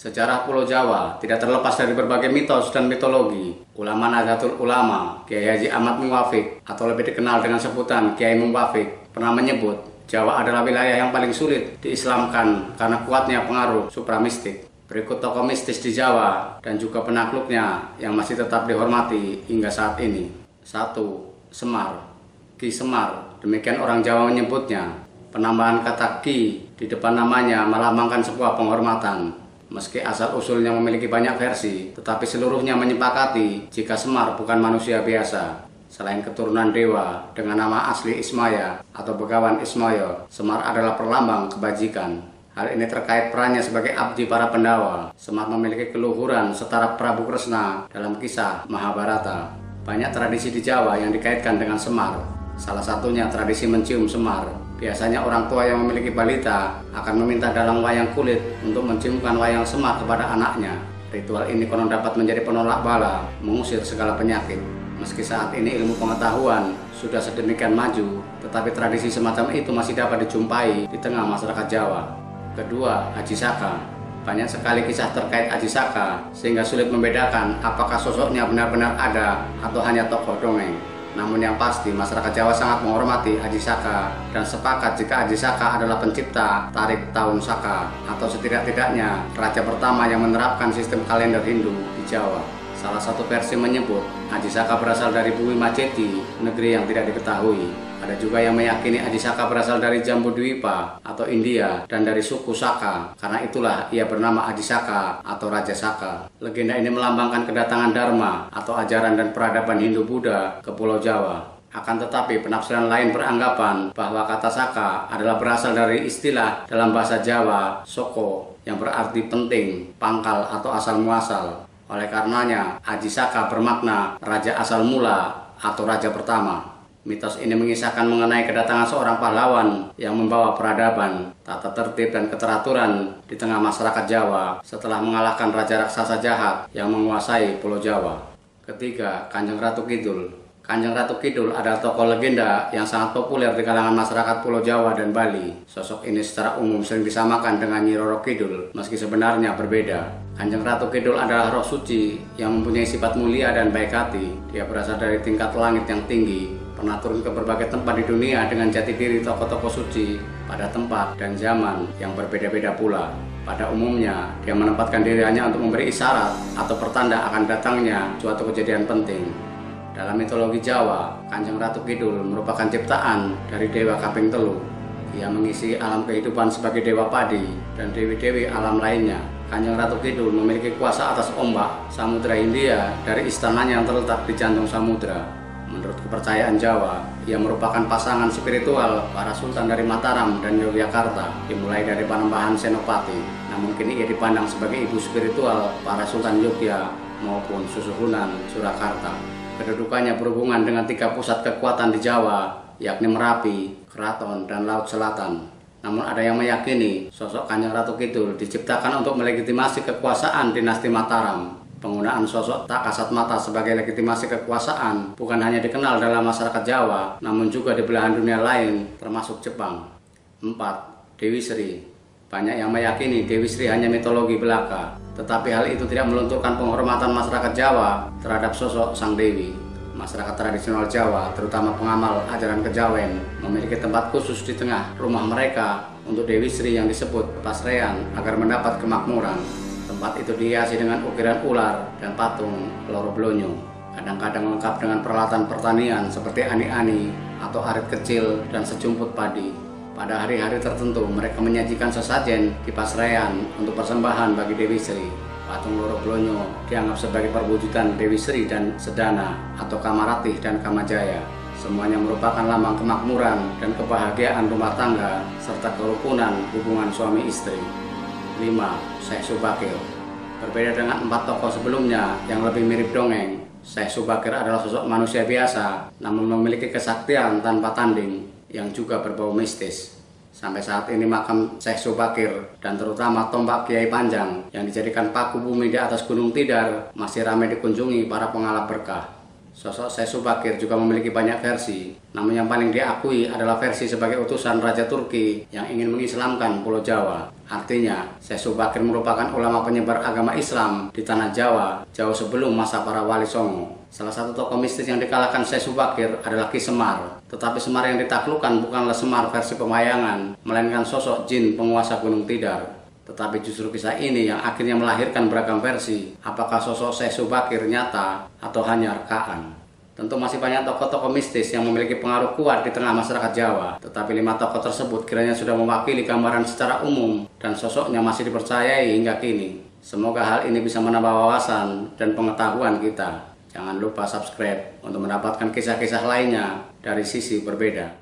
Sejarah Pulau Jawa tidak terlepas dari berbagai mitos dan mitologi. Ulama Nahdlatul Ulama, Kiai Haji Ahmad Muwafiq, atau lebih dikenal dengan sebutan Kiai Muwafiq, pernah menyebut Jawa adalah wilayah yang paling sulit diislamkan karena kuatnya pengaruh supramistik. Berikut tokoh mistis di Jawa dan juga penakluknya yang masih tetap dihormati hingga saat ini. 1. Semar. Ki Semar, demikian orang Jawa menyebutnya. Penambahan kata Ki di depan namanya melambangkan sebuah penghormatan. Meski asal-usulnya memiliki banyak versi, tetapi seluruhnya menyepakati jika Semar bukan manusia biasa. Selain keturunan dewa dengan nama asli Ismaya atau Begawan Ismoyo, Semar adalah perlambang kebajikan. Hal ini terkait perannya sebagai abdi para Pandawa. Semar memiliki keluhuran setara Prabu Kresna dalam kisah Mahabharata. Banyak tradisi di Jawa yang dikaitkan dengan Semar. Salah satunya tradisi mencium Semar. Biasanya orang tua yang memiliki balita akan meminta dalang wayang kulit untuk menciumkan wayang Semar kepada anaknya. Ritual ini konon dapat menjadi penolak bala, mengusir segala penyakit. Meski saat ini ilmu pengetahuan sudah sedemikian maju, tetapi tradisi semacam itu masih dapat dijumpai di tengah masyarakat Jawa. Kedua, Aji Saka. Banyak sekali kisah terkait Aji Saka, sehingga sulit membedakan apakah sosoknya benar-benar ada atau hanya tokoh dongeng. Namun yang pasti, masyarakat Jawa sangat menghormati Aji Saka dan sepakat jika Aji Saka adalah pencipta Tarik Tahun Saka atau setidak-tidaknya raja pertama yang menerapkan sistem kalender Hindu di Jawa. Salah satu versi menyebut Aji Saka berasal dari Bumi Majeti, negeri yang tidak diketahui. Ada juga yang meyakini Aji Saka berasal dari Jambudwipa atau India dan dari suku Saka. Karena itulah ia bernama Aji Saka atau Raja Saka. Legenda ini melambangkan kedatangan Dharma atau ajaran dan peradaban Hindu-Buddha ke Pulau Jawa. Akan tetapi penafsiran lain beranggapan bahwa kata Saka adalah berasal dari istilah dalam bahasa Jawa Soko yang berarti penting, pangkal atau asal muasal. Oleh karenanya Aji Saka bermakna raja asal mula atau raja pertama. Mitos ini mengisahkan mengenai kedatangan seorang pahlawan yang membawa peradaban, tata tertib dan keteraturan di tengah masyarakat Jawa setelah mengalahkan raja raksasa jahat yang menguasai Pulau Jawa. Ketiga, Kanjeng Ratu Kidul. Kanjeng Ratu Kidul adalah tokoh legenda yang sangat populer di kalangan masyarakat Pulau Jawa dan Bali. Sosok ini secara umum sering disamakan dengan Nyi Roro Kidul, meski sebenarnya berbeda. Kanjeng Ratu Kidul adalah roh suci yang mempunyai sifat mulia dan baik hati. Dia berasal dari tingkat langit yang tinggi, pernah turun ke berbagai tempat di dunia dengan jati diri tokoh-tokoh suci pada tempat dan zaman yang berbeda-beda pula. Pada umumnya, dia menempatkan diri hanya untuk memberi isyarat atau pertanda akan datangnya suatu kejadian penting. Dalam mitologi Jawa, Kanjeng Ratu Kidul merupakan ciptaan dari Dewa Kaping Telu. Ia mengisi alam kehidupan sebagai Dewa Padi dan dewi-dewi alam lainnya. Kanjeng Ratu Kidul memiliki kuasa atas ombak Samudra Hindia dari istananya yang terletak di jantung samudra. Menurut kepercayaan Jawa, ia merupakan pasangan spiritual para sultan dari Mataram dan Yogyakarta, dimulai dari Panembahan Senopati. Namun kini ia dipandang sebagai ibu spiritual para sultan Yogya maupun Susuhunan Surakarta. Kedudukannya berhubungan dengan 3 pusat kekuatan di Jawa, yakni Merapi, Keraton, dan Laut Selatan. Namun ada yang meyakini sosok Kanjeng Ratu Kidul diciptakan untuk melegitimasi kekuasaan dinasti Mataram. Penggunaan sosok tak kasat mata sebagai legitimasi kekuasaan bukan hanya dikenal dalam masyarakat Jawa, namun juga di belahan dunia lain, termasuk Jepang. 4. Dewi Sri. Banyak yang meyakini Dewi Sri hanya mitologi belaka, tetapi hal itu tidak melunturkan penghormatan masyarakat Jawa terhadap sosok Sang Dewi. Masyarakat tradisional Jawa, terutama pengamal ajaran kejawen, memiliki tempat khusus di tengah rumah mereka untuk Dewi Sri yang disebut Pasrean agar mendapat kemakmuran. Tempat itu dihiasi dengan ukiran ular dan patung Loro Blonyo. Kadang-kadang lengkap dengan peralatan pertanian seperti ani-ani atau arit kecil dan sejumput padi. Pada hari-hari tertentu mereka menyajikan sesajen di Pasrean untuk persembahan bagi Dewi Sri. Patung Loro Blonyo dianggap sebagai perwujudan Dewi Sri dan Sedana atau Kamaratih dan Kamajaya. Semuanya merupakan lambang kemakmuran dan kebahagiaan rumah tangga serta kerukunan hubungan suami istri. 5. Syekh Subakir. Berbeda dengan 4 tokoh sebelumnya yang lebih mirip dongeng, Syekh Subakir adalah sosok manusia biasa namun memiliki kesaktian tanpa tanding yang juga berbau mistis. Sampai saat ini makam Syekh Subakir dan terutama tombak Kiai Panjang yang dijadikan paku bumi di atas Gunung Tidar masih ramai dikunjungi para pengalap berkah. Sosok Syekh Subakir juga memiliki banyak versi, namun yang paling diakui adalah versi sebagai utusan Raja Turki yang ingin mengislamkan Pulau Jawa. Artinya, Syekh Subakir merupakan ulama penyebar agama Islam di tanah Jawa jauh sebelum masa para wali songo. Salah satu tokoh mistis yang dikalahkan Syekh Subakir adalah Ki Semar. Tetapi Semar yang ditaklukkan bukanlah Semar versi pemayangan, melainkan sosok jin penguasa Gunung Tidar. Tetapi justru kisah ini yang akhirnya melahirkan beragam versi. Apakah sosok Syekh Subakir nyata atau hanya rekaan? Tentu masih banyak tokoh-tokoh mistis yang memiliki pengaruh kuat di tengah masyarakat Jawa. Tetapi 5 tokoh tersebut kiranya sudah mewakili gambaran secara umum dan sosoknya masih dipercayai hingga kini. Semoga hal ini bisa menambah wawasan dan pengetahuan kita. Jangan lupa subscribe untuk mendapatkan kisah-kisah lainnya dari sisi berbeda.